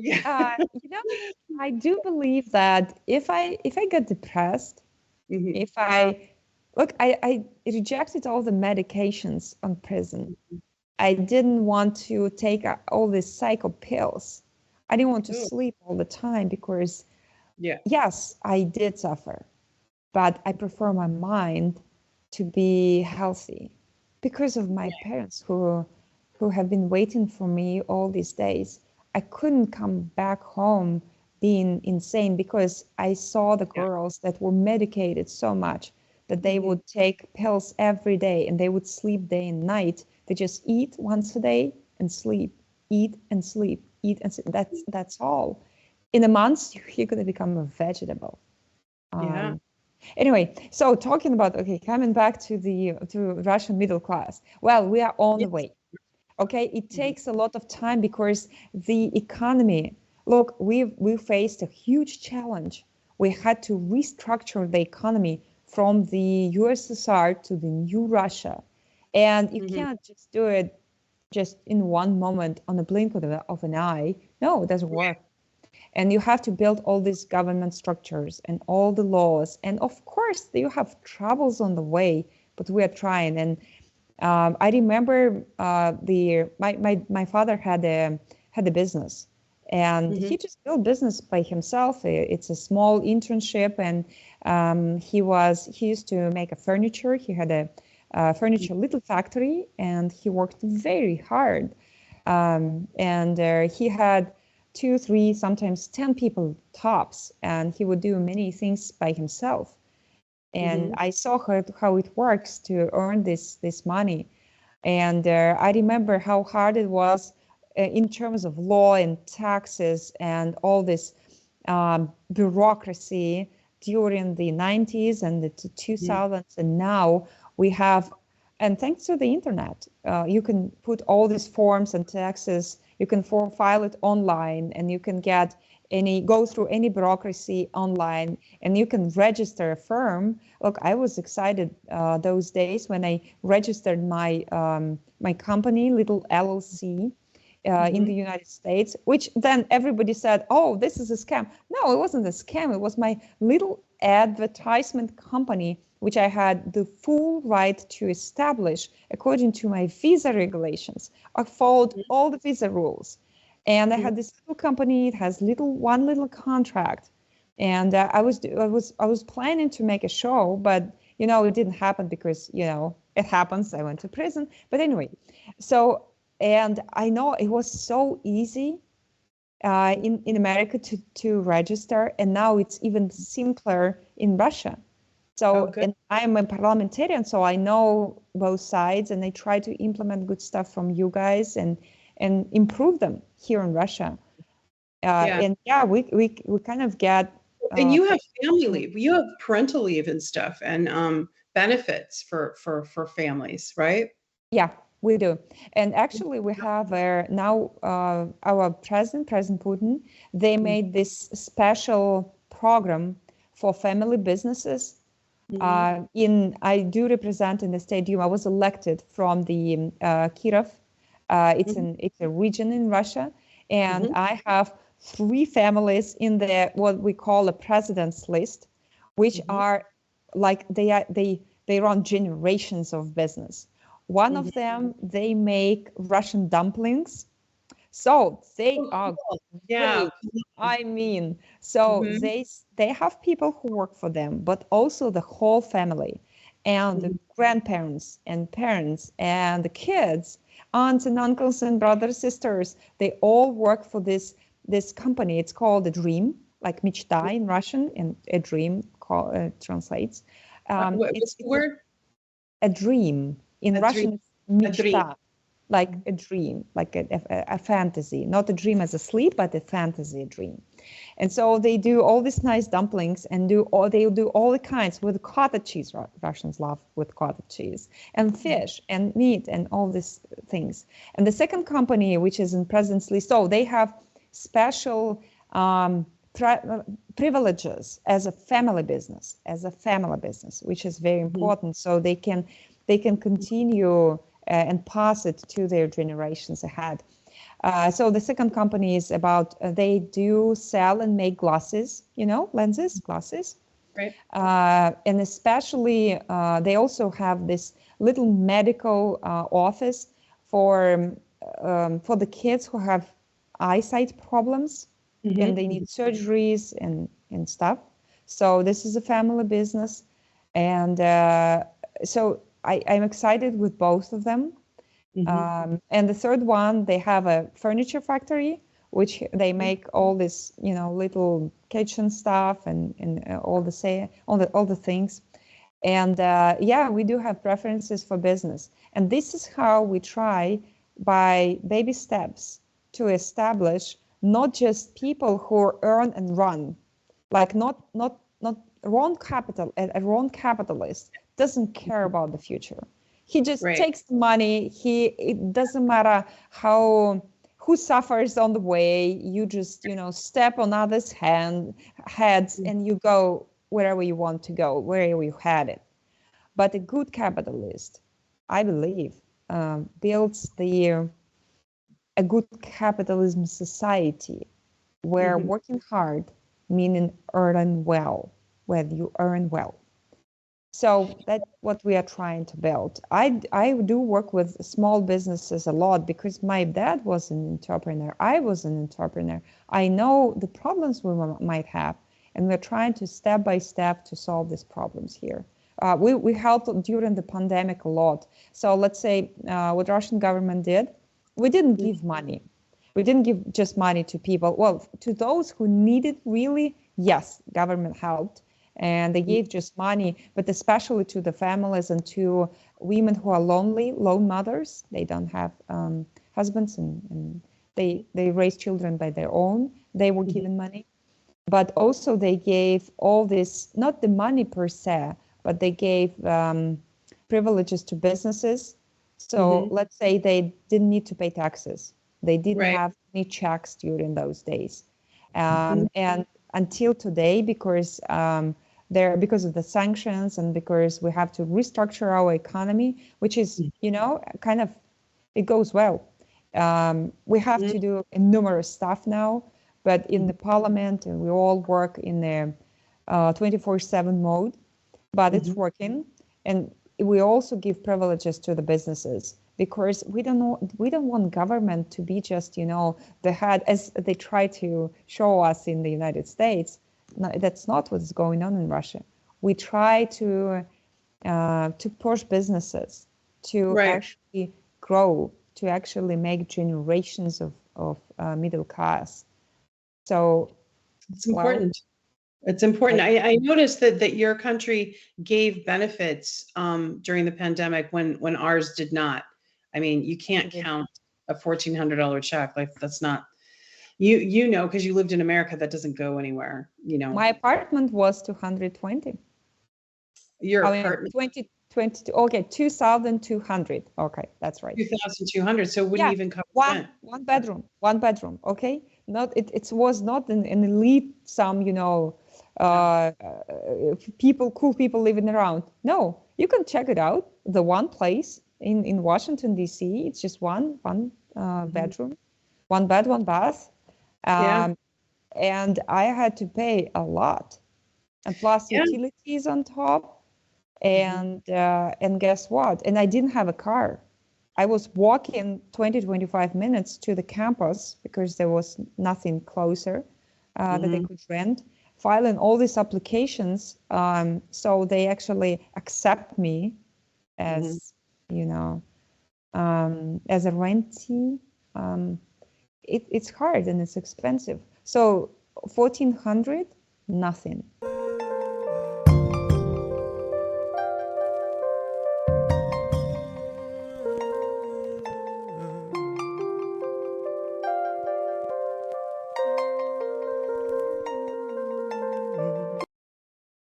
Yeah. You know, I do believe that if I get depressed, Mhm. if I look, I rejected all the medications on prison. I didn't want to take all these psycho pills. I didn't want to Oh, sleep all the time because, yeah. yes, I did suffer, but I prefer my mind to be healthy because of my parents who have been waiting for me all these days. I couldn't come back home being insane because I saw the Yeah. girls that were medicated so much that they Mhm. would take pills every day and they would sleep day and night. They just eat once a day and sleep, eat and sleep, eat and sleep. That's all. In a month, you're going to become a vegetable. Yeah. Um, Anyway, so talking about, okay, coming back to the to Russian middle class. Well, we are on the Yes. way. Okay, it Mhm. takes a lot of time because the economy. Look, we faced a huge challenge. We had to restructure the economy from the USSR to the new Russia, and you Mhm. can't just do it just in one moment on a blink of an eye. No, it doesn't work. And you have to build all these government structures and all the laws. And of course, you have troubles on the way, but we are trying. And I remember my father had a business, and Mhm. he just built business by himself. It's a small internship, and he used to make a furniture. He had a furniture little factory, and he worked very hard. And he had two, three, sometimes 10 people tops, and he would do many things by himself. And Mhm. I saw how it works to earn this money. And I remember how hard it was in terms of law and taxes and all this bureaucracy during the 90s and the Mhm. 2000s. And now we have, and thanks to the internet, you can put all these forms and taxes, you can file it online, and you can go through any bureaucracy online, and you can register a firm. Look, I was excited those days when I registered my company, little LLC, in the Mhm. United States, which then everybody said, "Oh, this is a scam." No, it wasn't a scam. It was my little advertisement company, which I had the full right to establish according to my visa regulations. I followed all the visa rules, and I Mhm. had this little company. It has one little contract, and I was planning to make a show, but it didn't happen because it happens. I went to prison, but anyway, so and I know it was so easy in America to register, and now it's even simpler in Russia. Oh, So, good. and I'm a parliamentarian, so I know both sides, and I try to implement good stuff from you guys and improve them here in Russia. Yeah. And yeah, we kind of get And you have family mm, leave. You have parental leave and stuff and benefits for families, right? yeah, we do. And actually, we have now our President Putin, they Mhm. made this special program for family businesses. Mhm. I do represent in the state Duma. I was elected from the Kirov. Mhm. It's a region in Russia, and Mhm. I have three families in the what we call a president's list, which Mhm. are like they run generations of business. One Mhm. of them, they make Russian dumplings, so they Oh, are cool. Yeah. great. I mean, so Mhm. they have people who work for them, but also the whole family and the Mhm. grandparents and parents and the kids, aunts and uncles and brothers, sisters. They all work for this company. It's called a dream, like mечта in Russian, and a dream translates. What's the It's word? a dream. In A dream. Russian, it's A dream. мечта, like a dream, like a fantasy, not a dream as a sleep, but a fantasy dream. And so they do all these nice dumplings and they do all the kinds with cottage cheese. Russians love with cottage cheese and fish and meat and all these things. And the second company, which is in President's list, so they have special privileges as a family business, which is very Mhm. important. So they can continue and pass it to their generations ahead. So the second company is about, they do sell and make glasses, lenses, glasses. Right. And especially, they also have this little medical office for the kids who have eyesight problems, and they need surgeries and stuff. So this is a family business. And so I'm excited with both of them. And the third one, they have a furniture factory, which they make all this, little kitchen stuff and all the things. And yeah, we do have preferences for business. And this is how we try, by baby steps, to establish not just people who earn and run, like not Ron Capital, a Ron capitalist doesn't care about the future. He just takes the money. It doesn't matter who suffers on the way. You just, step on others' heads and you go wherever you want to go, wherever you had it. But a good capitalist, I believe, builds a good capitalism society where working hard, meaning earning well, where you earn well. So that's what we are trying to build. I do work with small businesses a lot because my dad was an entrepreneur. I was an entrepreneur. I know the problems we might have, and we're trying to step by step to solve these problems here. We helped during the pandemic a lot. So let's say what Russian government did, we didn't give money. We didn't give just money to people. Well, to those who needed really, yes, government helped. And they gave just money, but especially to the families and to women who are lonely, lone mothers. They don't have husbands and they raise children by their own. They were given money. But also they gave all this, not the money per se, but they gave privileges to businesses. So let's say they didn't need to pay taxes. They didn't have any checks during those days. And until today, because of the sanctions and because we have to restructure our economy, which is, kind of, it goes well. We have to do numerous stuff now, but in the parliament, we all work in the 24/7 mode, but it's working. And we also give privileges to the businesses, because we don't want government to be just, the head, as they try to show us in the United States. No, that's not what's going on in Russia. We try to push businesses to actually grow, to actually make generations of middle class. So it's important. It's important. I noticed that your country gave benefits during the pandemic when ours did not. I mean, you can't count a $1,400 check. Like, that's not, because you lived in America, that doesn't go anywhere. My apartment was 220. Your apartment? 20, okay, 2,200. Okay, that's right. 2,200. So it wouldn't even cover rent. One bedroom. Okay, it was not an elite, some cool people living around. No, you can check it out. The one place in Washington D.C. It's just one bedroom, one bed, one bath. And I had to pay a lot, and plus utilities on top. And guess what? And I didn't have a car. I was walking 20-25 minutes to the campus because there was nothing closer that I could rent, filing all these applications. So they actually accept me as, as a rentee. It's hard and it's expensive. So 1,400, nothing.